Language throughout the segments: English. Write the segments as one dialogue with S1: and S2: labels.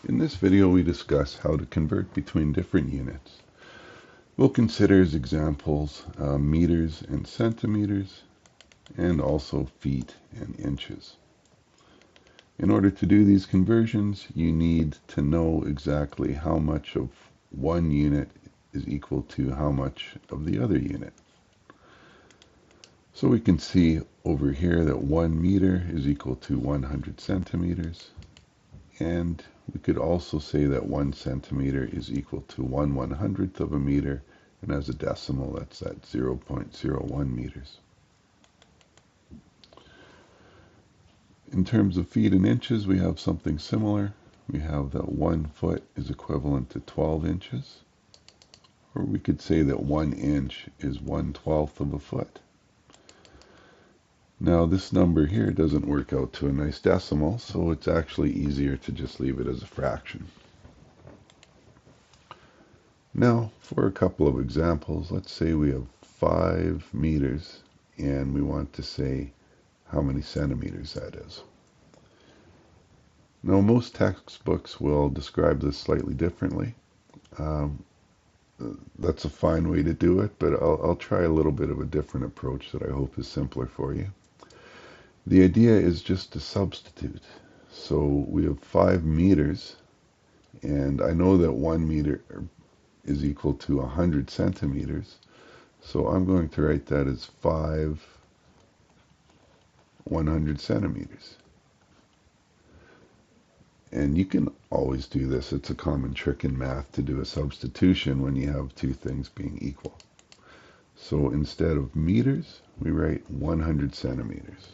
S1: In this video we discuss how to convert between different units. We'll consider as examples meters and centimeters, and also feet and inches. In order to do these conversions, you need to know exactly how much of one unit is equal to how much of the other unit. So we can see over here that 1 meter is equal to 100 centimeters. And we could also say that 1 centimeter is equal to 1/100th of a meter, and as a decimal, that's at 0.01 meters. In terms of feet and inches, we have something similar. We have that 1 foot is equivalent to 12 inches, or we could say that 1 inch is 1/12th of a foot. Now this number here doesn't work out to a nice decimal, so it's actually easier to just leave it as a fraction. Now, for a couple of examples, let's say we have 5 meters and we want to say how many centimeters that is. Now, most textbooks will describe this slightly differently. That's a fine way to do it, but I'll try a little bit of a different approach that I hope is simpler for you. The idea is just to substitute. So we have 5 meters, and I know that 1 meter is equal to 100 centimeters. So I'm going to write that as 5 100 centimeters. And you can always do this. It's a common trick in math to do a substitution when you have two things being equal. So instead of meters, we write 100 centimeters.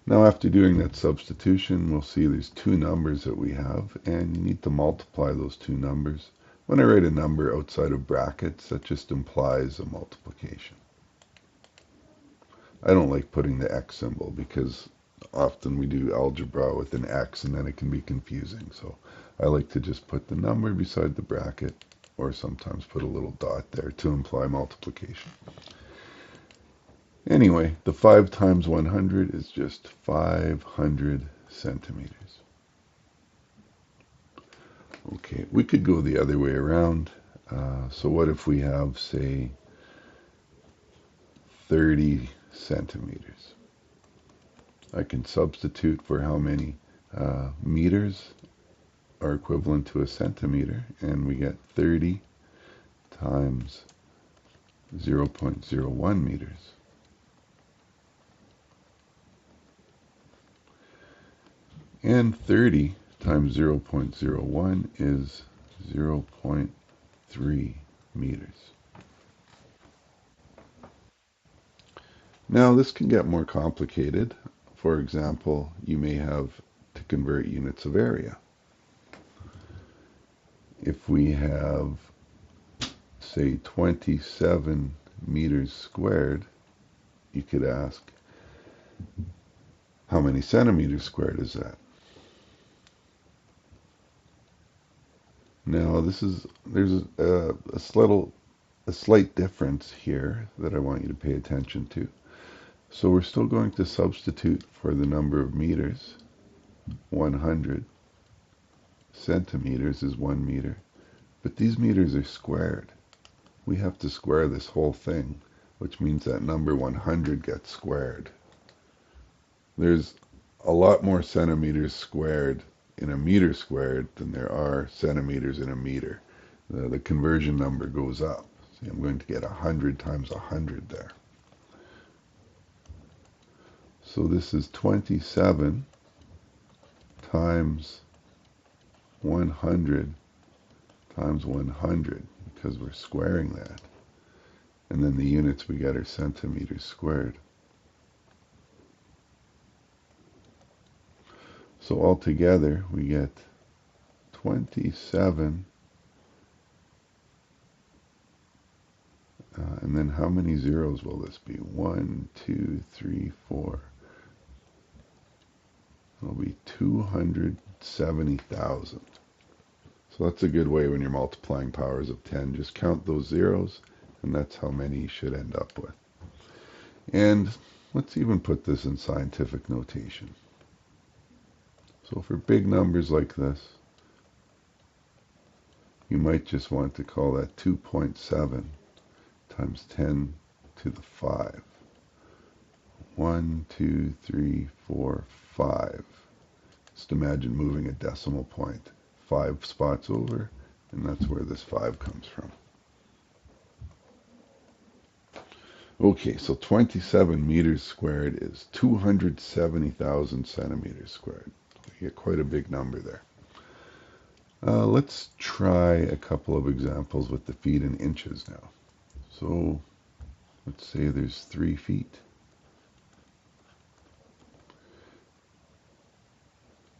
S1: Now after doing that substitution, we'll see there's two numbers that we have, and you need to multiply those two numbers. When I write a number outside of brackets, that just implies a multiplication. I don't like putting the X symbol because often we do algebra with an X and then it can be confusing. So I like to just put the number beside the bracket, or sometimes put a little dot there to imply multiplication. Anyway, the 5 times 100 is just 500 centimeters. Okay, we could go the other way around. So what if we have, say, 30 centimeters? I can substitute for how many meters are equivalent to a centimeter, and we get 30 times 0.01 meters. And 30 times 0.01 is 0.3 meters. Now this can get more complicated. For example, you may have to convert units of area. If we have, say, 27 meters squared, you could ask, how many centimeters squared is that? Now there's a slight difference here that I want you to pay attention to. So we're still going to substitute for the number of meters. 100 centimeters is 1 meter, but these meters are squared. We have to square this whole thing, which means that number 100 gets squared. There's a lot more centimeters squared in a meter squared than there are centimeters in a meter. The conversion number goes up. See, I'm going to get 100 times 100 there. So this is 27 times 100 times 100, because we're squaring that. And then the units we get are centimeters squared. So altogether we get 27, and then how many zeros will this be? 1, 2, 3, 4. It'll be 270,000. So that's a good way when you're multiplying powers of 10. Just count those zeros, and that's how many you should end up with. And let's even put this in scientific notation. So for big numbers like this, you might just want to call that 2.7 times 10 to the 5. 1, 2, 3, 4, 5. Just imagine moving a decimal point 5 spots over, and that's where this 5 comes from. Okay, so 27 meters squared is 270,000 centimeters squared. You get quite a big number there. Let's try a couple of examples with the feet and inches now. So let's say there's 3 feet.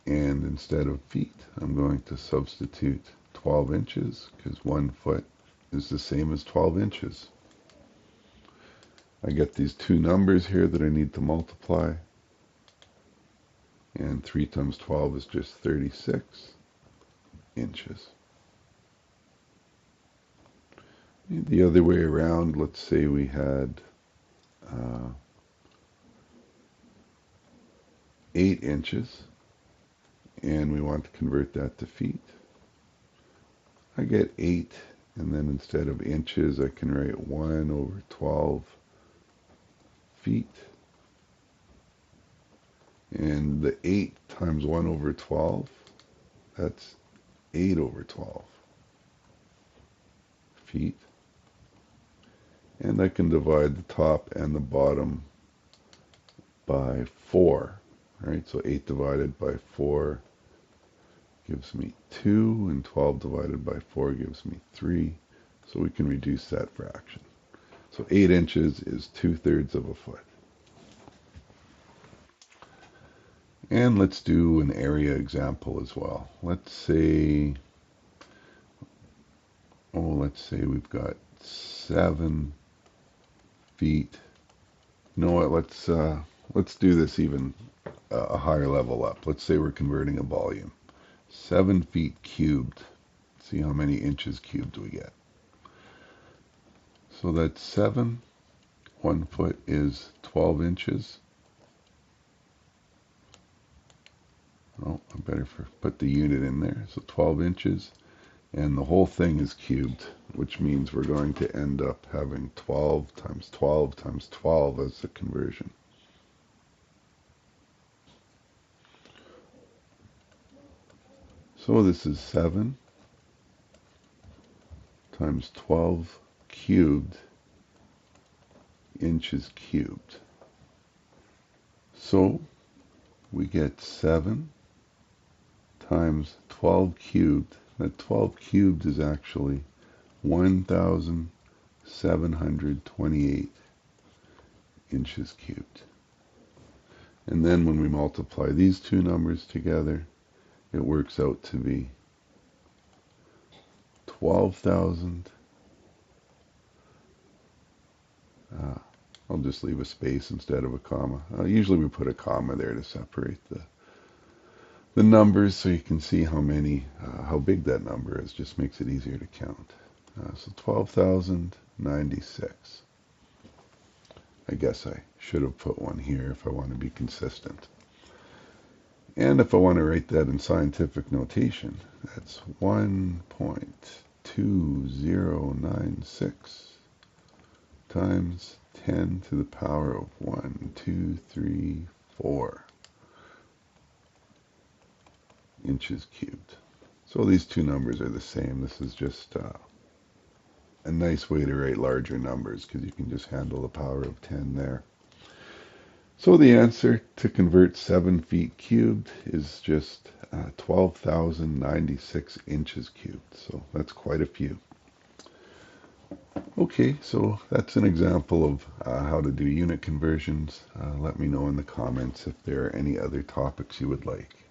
S1: And instead of feet, I'm going to substitute 12 inches because 1 foot is the same as 12 inches. I get these two numbers here that I need to multiply. And 3 times 12 is just 36 inches. The other way around, let's say we had 8 inches. And we want to convert that to feet. I get 8, and then instead of inches, I can write 1 over 12 feet. And the 8 times 1 over 12, that's 8 over 12 feet. And I can divide the top and the bottom by 4, right? So 8 divided by 4 gives me 2, and 12 divided by 4 gives me 3. So we can reduce that fraction. So 8 inches is 2/3 of a foot. And let's do an area example as well. Let's say we've got 7 feet. You know what? Let's do this even a higher level up. Let's say we're converting a volume. 7 feet cubed. See how many inches cubed we get. So that's 7. 1 foot is 12 inches. Oh, I better put the unit in there. So 12 inches. And the whole thing is cubed, which means we're going to end up having 12 times 12 times 12 as the conversion. So this is 7 times 12 cubed inches cubed. So we get 7 times 12 cubed. That 12 cubed is actually 1,728 inches cubed. And then when we multiply these two numbers together, it works out to be 12,000. I'll just leave a space instead of a comma. Usually we put a comma there to separate the numbers so you can see how big that number is. Just makes it easier to count. So 12,096. I guess I should have put one here if I want to be consistent. And if I want to write that in scientific notation, that's 1.2096 times 10 to the power of 1, 2, 3, 4 inches cubed. So these two numbers are the same. This is just a nice way to write larger numbers because you can just handle the power of 10 there. So the answer to convert 7 feet cubed is just 12,096 inches cubed. So that's quite a few. Okay, so that's an example of how to do unit conversions. Let me know in the comments if there are any other topics you would like.